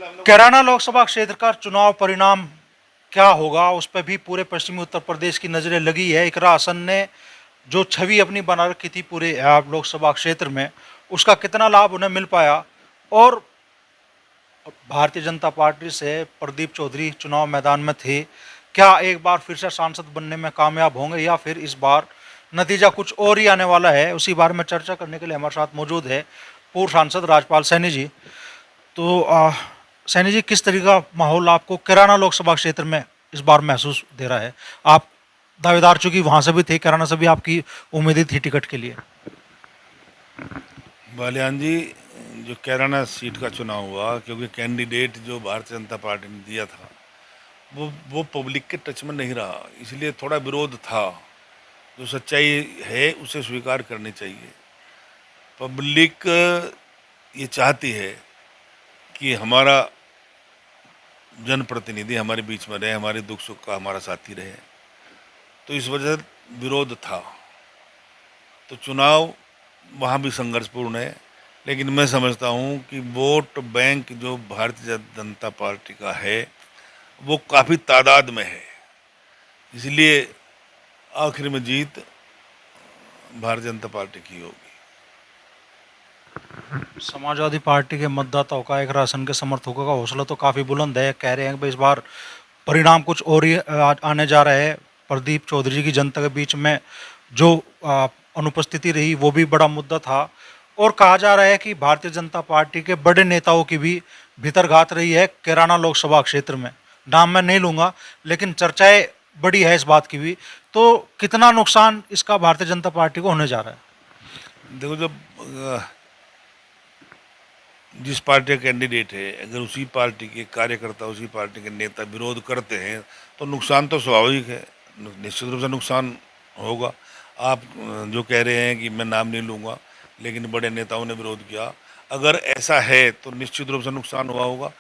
कैराना लोकसभा क्षेत्र का चुनाव परिणाम क्या होगा, उस पर भी पूरे पश्चिमी उत्तर प्रदेश की नजरें लगी है। इकरा हसन ने जो छवि अपनी बना रखी थी पूरे लोकसभा क्षेत्र में, उसका कितना लाभ उन्हें मिल पाया, और भारतीय जनता पार्टी से प्रदीप चौधरी चुनाव मैदान में थे, क्या एक बार फिर से सांसद बनने में कामयाब होंगे या फिर इस बार नतीजा कुछ और ही आने वाला है। उसी बारे में चर्चा करने के लिए हमारे साथ मौजूद है पूर्व सांसद राजपाल सैनी जी। तो सैनी जी, किस तरीके का माहौल आपको कैराना लोकसभा क्षेत्र में इस बार महसूस दे रहा है? आप दावेदार, चूंकि वहां से भी थे, कैराना से भी आपकी उम्मीदें थी टिकट के लिए। बालियान जी, जो कैराना सीट का चुनाव हुआ, क्योंकि कैंडिडेट जो भारतीय जनता पार्टी ने दिया था वो पब्लिक के टच में नहीं रहा, इसलिए थोड़ा विरोध था। जो सच्चाई है उसे स्वीकार करनी चाहिए। पब्लिक ये चाहती है कि हमारा जनप्रतिनिधि हमारे बीच में रहे, हमारे दुख सुख का हमारा साथी रहे, तो इस वजह से विरोध था। तो चुनाव वहाँ भी संघर्षपूर्ण है, लेकिन मैं समझता हूँ कि वोट बैंक जो भारतीय जनता पार्टी का है वो काफ़ी तादाद में है, इसलिए आखिर में जीत भारतीय जनता पार्टी की होगी। समाजवादी पार्टी के मतदाताओं का, एक राशन के समर्थकों का हौसला तो काफ़ी बुलंद है। कह रहे हैं कि भाई इस बार परिणाम कुछ और ही आने जा रहे हैं। प्रदीप चौधरी की जनता के बीच में जो अनुपस्थिति रही वो भी बड़ा मुद्दा था, और कहा जा रहा है कि भारतीय जनता पार्टी के बड़े नेताओं की भी भीतरघात रही है कैराना लोकसभा क्षेत्र में। नाम मैं नहीं लूंगा, लेकिन चर्चाएं बड़ी है इस बात की भी। तो कितना नुकसान इसका भारतीय जनता पार्टी को होने जा रहा है? देखो, जब जिस पार्टी का कैंडिडेट है, अगर उसी पार्टी के कार्यकर्ता, उसी पार्टी के नेता विरोध करते हैं तो नुकसान तो स्वाभाविक है, निश्चित रूप से नुकसान होगा। आप जो कह रहे हैं कि मैं नाम नहीं लूँगा, लेकिन बड़े नेताओं ने विरोध किया, अगर ऐसा है तो निश्चित रूप से नुकसान हुआ होगा।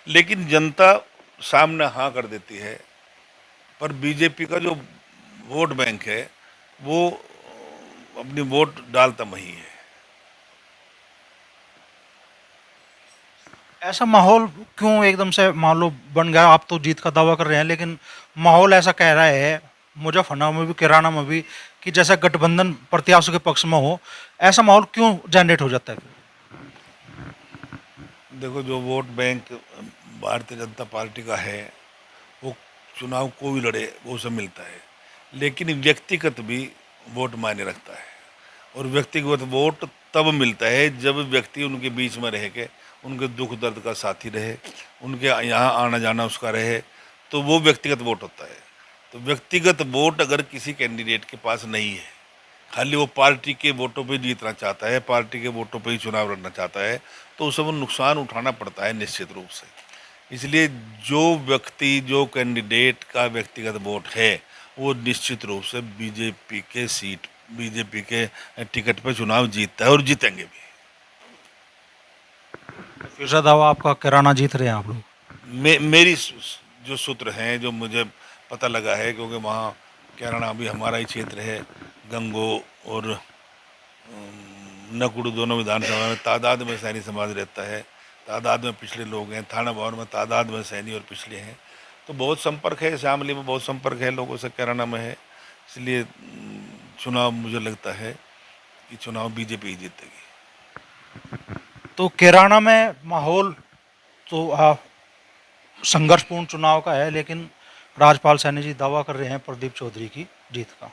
लेकिन जनता सामने हाँ कर देती है, पर बीजेपी का जो वोट बैंक है वो अपनी वोट डालता वहीं है। ऐसा माहौल क्यों एकदम से मान लो बन गया? आप तो जीत का दावा कर रहे हैं, लेकिन माहौल ऐसा कह रहा है मुजफ्फरनगर में भी, कैराना में भी, कि जैसा गठबंधन प्रत्याशियों के पक्ष में हो। ऐसा माहौल क्यों जनरेट हो जाता है? देखो, जो vote bank Bharatiya Janata party का है वो चुनाव कोई लड़े वो उसे मिलता है, लेकिन व्यक्तिगत भी वोट मायने रखता है। और व्यक्तिगत वोट तब मिलता है जब व्यक्ति उनके बीच में रह के उनके दुख दर्द का साथी रहे, उनके यहाँ आना जाना उसका रहे, तो वो व्यक्तिगत वोट होता है। तो व्यक्तिगत वोट अगर किसी कैंडिडेट के पास नहीं है, खाली वो पार्टी के वोटों पे जीतना चाहता है, पार्टी के वोटों पे ही चुनाव लड़ना चाहता है, तो उसे वो नुकसान उठाना पड़ता है निश्चित रूप से। इसलिए जो व्यक्ति, जो कैंडिडेट का व्यक्तिगत वोट है वो निश्चित रूप से बीजेपी के टिकट पर चुनाव जीतता है और जीतेंगे भी। फिर से दावा आपका, कैराना जीत रहे हैं आप लोग? मेरी जो सूत्र हैं, जो मुझे पता लगा है, क्योंकि वहाँ कैराना भी हमारा ही क्षेत्र है, गंगो और नकुड़ दोनों विधानसभा में तादाद में सैनी समाज रहता है, तादाद में पिछले लोग हैं, थाना भवन में तादाद में सैनी और पिछले हैं, तो बहुत संपर्क है, शामली में बहुत संपर्क है लोगों से, कैराना में है। इसलिए चुनाव मुझे लगता है कि चुनाव बीजेपी ही जीतेगी। तो कैराना में माहौल तो संघर्षपूर्ण चुनाव का है, लेकिन राजपाल सैनी जी दावा कर रहे हैं प्रदीप चौधरी की जीत का।